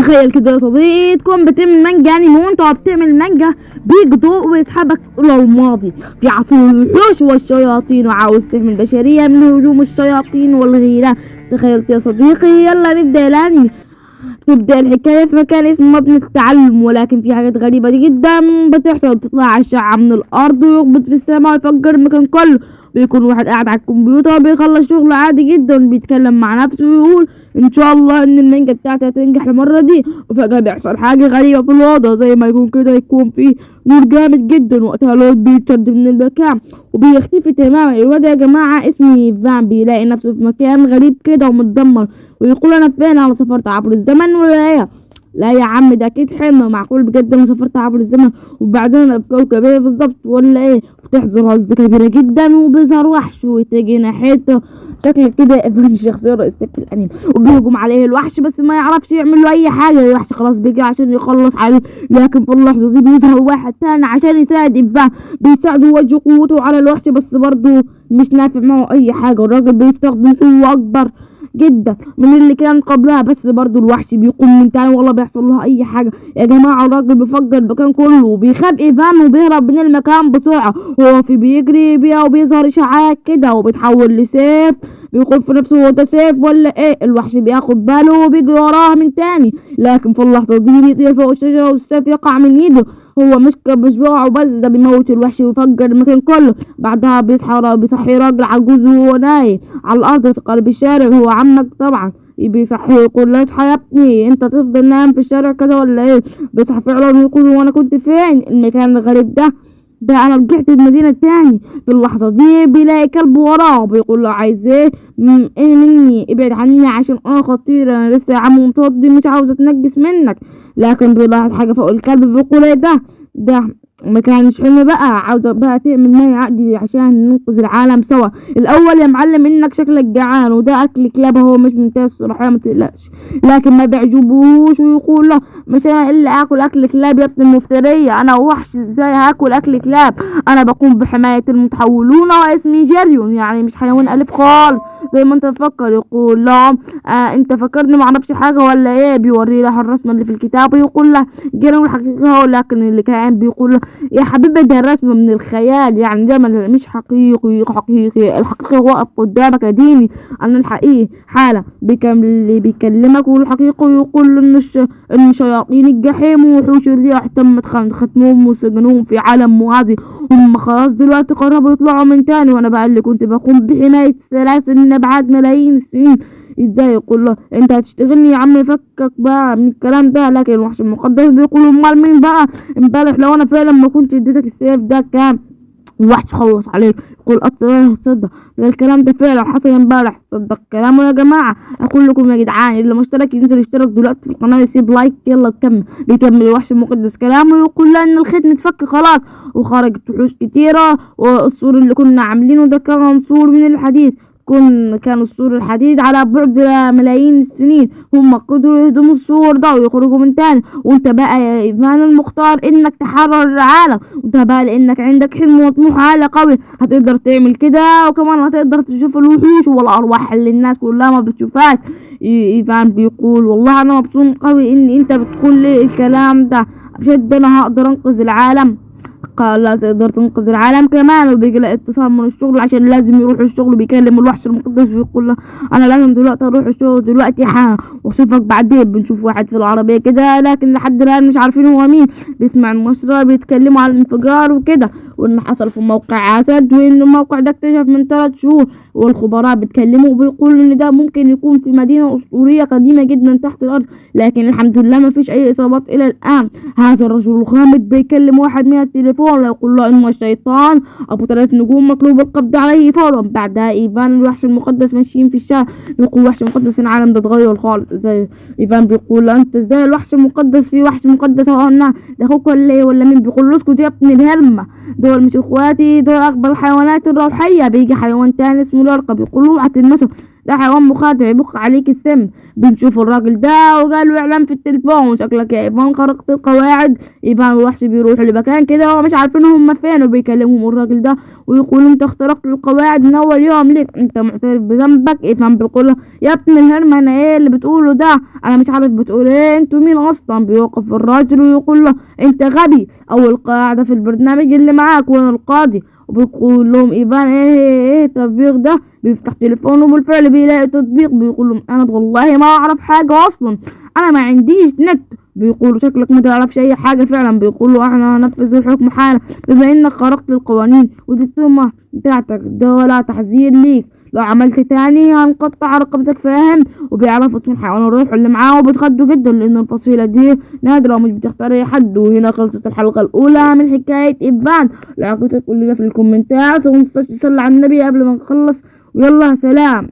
تخيل كده يا صديقي تكون بتعمل مانجا انمي، وانت بتعمل مانجا بيجي ضوء ويسحبك الى الماضي في عصور الوحوش والشياطين، وعاوز تحمي البشرية من هجوم الشياطين والغيرة. تخيلت يا صديقي؟ يلا نبدأ الانمي. تبدأ الحكاية في مكان اسمه مبنى التعلم، ولكن في حاجات غريبة جدا بتحصل. تطلع أشعة من الأرض ويخبط في السماء ويفجر المكان كله. بيكون واحد قاعد على الكمبيوتر بيخلص شغله عادي جدا، بيتكلم مع نفسه ويقول ان شاء الله ان المانجا بتاعتي هتنجح المرة دي. وفجأة بيحصل حاجة غريبة في الوضع، زي ما يكون كده يكون فيه نور جامد جدا. وقتها الواد بيتشد من المكان وبيختفي تماما. الواد يا جماعة اسمه ايفان بيلاقي نفسه في مكان غريب كده ومتدمر، ويقول انا فين؟ انا سافرت عبر الزمن ولا ايه؟ لا يا عم ده اكيد حلم، معقول بجد انا سافرت عبر الزمن؟ وبعدين انا في كوكب ايه بالظبط ولا ايه؟ بتحصل هزة كبيرة جدا وبيظهر وحش وتيجي ناحيته. شكل كده ايفان الشخصية الرئيسية في الانمي، وبيهجم عليه الوحش بس ما يعرفش يعمل له اي حاجة. الوحش خلاص بيجي عشان يخلص عليه، لكن في اللحظة دي بيظهر واحد تاني عشان يساعد ايفان. بيساعده ويوجه قوته على الوحش، بس برضه مش نافع معه اي حاجة. الراجل بيستخدم قوة اكبر جدا من اللي كان قبلها، بس برضو الوحش بيقوم من تاني ولا بيحصل لها اي حاجه. يا جماعه الراجل بيفجر المكان كله وبيخاف ايفان وبيهرب من المكان بسرعه. هو بيجري بيها وبيظهر اشعاعات كده وبيتحول لسيف. بيقول في نفسه هو ده سيف ولا ايه؟ الوحش بياخد باله وبيجي وراه من تاني، لكن في اللحظه دي بيطير فوق الشجره والسيف يقع من ايده. هو مش بيقع وبس، ده بيموت الوحش ويفجر المكان كله. بعدها بيصحي راجل عجوز وهو نايم على الارض في قلب الشارع. هو عمك طبعا. بيصحيه يقول له اصحى يا ابني، انت تفضل نايم في الشارع كده ولا ايه؟ بيصحى فعلا ويقول هو انا كنت فين؟ المكان الغريب ده انا رجعت المدينة تاني. في اللحظة دي بيلاقي كلب وراه بيقول له عايز ايه؟ ايه مني؟ ابعد عني عشان انا خطير، انا لسه يا عم متوضي مش عاوز اتنجس منك. لكن بيلاحظ حاجة فوق الكلب بيقول ايه ده ما كانش حلم بقى، عاوزة بقى تعمل معي عقد عشان ننقذ العالم سوا. الاول يا معلم انك شكلك جعان، وده اكل كلاب هو مش منتهي الصراحة ما تقلقش. لكن ما بيعجبوش ويقول له مش انا اللي اكل اكل كلاب يا ابن المفترية، انا وحش ازاي هاكل اكل كلاب؟ انا بقوم بحماية المتحولون واسمي جيريون، يعني مش حيوان الف خالص زي ما انت تفكر. يقول لهم انت فكرني ما اعرفش حاجه ولا ايه؟ بيوري له الرسمه اللي في الكتاب ويقول له جيريون الحقيقه، لكن اللي كان بيقول له يا حبيبي ده الرسمه من الخيال، يعني ده مش حقيقي. الحقيقه واقف قدامك اديني انا الحقيقي حاله اللي بيكلمك والحقيقه. ويقول له ان شياطين الجحيم ووحوش الرياح تم ختمهم وسجنهم في عالم موازي. هم خلاص دلوقتي قربوا يطلعوا من تاني، وانا بقى اللي كنت بقوم بحماية سلاسل بعد ملايين السنين. ازاي؟ يقول له انت هتشتغلني يا عم، فكك بقى من الكلام ده. لكن الوحش المقدس بيقول امال مين بقى؟ امبارح لو انا فعلا ما كنت اديتك السيف ده كام الوحش خلص عليك. يقول تصدق ده الكلام ده فعلا حصل امبارح، صدق كلامه يا جماعه. اقول لكم يا جدعان اللي مشترك ينزل يشترك دلوقتي في القناه يسيب لايك. يلا نكمل. بيكمل الوحش المقدس كلامه ويقول له ان الختم اتفك خلاص وخرجت وحوش كتيره، والسور اللي كنا عاملينه ده كان سور من الحديد. كان السور الحديد على بعد ملايين السنين. هم قدروا يهدموا السور ده ويخرجوا من تاني. وانت بقى يا ايفان المختار انك تحرر العالم، وانت بقى لانك عندك حلم وطموح عالي قوي هتقدر تعمل كده، وكمان هتقدر تشوف الوحوش والارواح اللي الناس كلها ما بتشوفهاش. ايفان بيقول والله انا مبسوط قوي ان انت بتقول لي الكلام ده، بجد انا هقدر انقذ العالم. قال لا تقدر تنقذ العالم كمان. وبيجي له اتصال من الشغل عشان لازم يروح الشغل. بيكلم الوحش المقدس ويقول له انا لازم دلوقتي اروح الشغل دلوقتي واشوفك بعدين. بنشوف واحد في العربيه كده، لكن لحد الان مش عارفين هو مين. بيسمع المشرع بيتكلموا عن الانفجار وكده، وان حصل في موقع اسد، وان الموقع ده اكتشف من 3 شهور. والخبراء بيتكلموا وبيقولوا ان ده ممكن يكون في مدينه اسطوريه قديمه جدا تحت الارض، لكن الحمد لله ما فيش اي اصابات الى الان. هذا الرجل الغامض بيكلم واحد من التليفون ويقول له انه الشيطان ابو 3 نجوم مطلوب القبض عليه فورا. بعدها ايفان الوحش المقدس ماشيين في الشارع. يقول الوحش المقدس العالم ده اتغير خالص. زي ايفان بيقول له انت ازاي الوحش المقدس؟ في وحش مقدس اهو ده اخوك ولا ايه ولا مين؟ بيقول له اسكت يا ابن الهرمه، دول مش اخواتي، دول اكبر الحيوانات الروحيه. بيجي حيوان تاني اسمه الارقه بيقول له اوعى تلمسه، ده حيوان مخاطر يبق عليك السم. بنشوف الراجل ده وقالوا اعلان في التليفون، شكلك يا ايفان خرقت القواعد. ايفان والوحش بيروحوا لمكان كده ومش عارفين هم فين، وبيكلمهم الراجل ده ويقول انت اخترقت القواعد من اول يوم ليك، انت معترف بذنبك. ايفان بيقول له يا ابن الهرمنة ايه اللي بتقوله ده، انا مش عارف بتقول ايه، انتوا مين اصلا. بيوقف الراجل ويقول له انت غبي، اول قاعدة في البرنامج اللي معاك وانا القاضي. وبيقول لهم ايفان ايه التطبيق ده، بيفتح تليفونه وبالفعل بيلاقي تطبيق. بيقول لهم انا والله ما اعرف حاجة اصلا، انا ما عنديش نت. بيقولوا شكلك ما تعرفش اي حاجة فعلا. بيقولوا احنا هننفذ الحكم حالا بما انك خرقت القوانين، ودي التهمة بتاعتك، ده ولا تحذير ليك، لو عملت تاني هنقطع رقبتك فاهم. وبيعرفوا اسم الحيوان الروح اللي معاه وبيتخضوا جدا لان الفصيلة دي نادرة ومش بتختار اي حد. وهنا خلصت الحلقة الاولى من حكاية ايفان. لو عجبتك قول لنا في الكومنتات، ومتنساش تصلي على النبي قبل ما نخلص، ويلا سلام.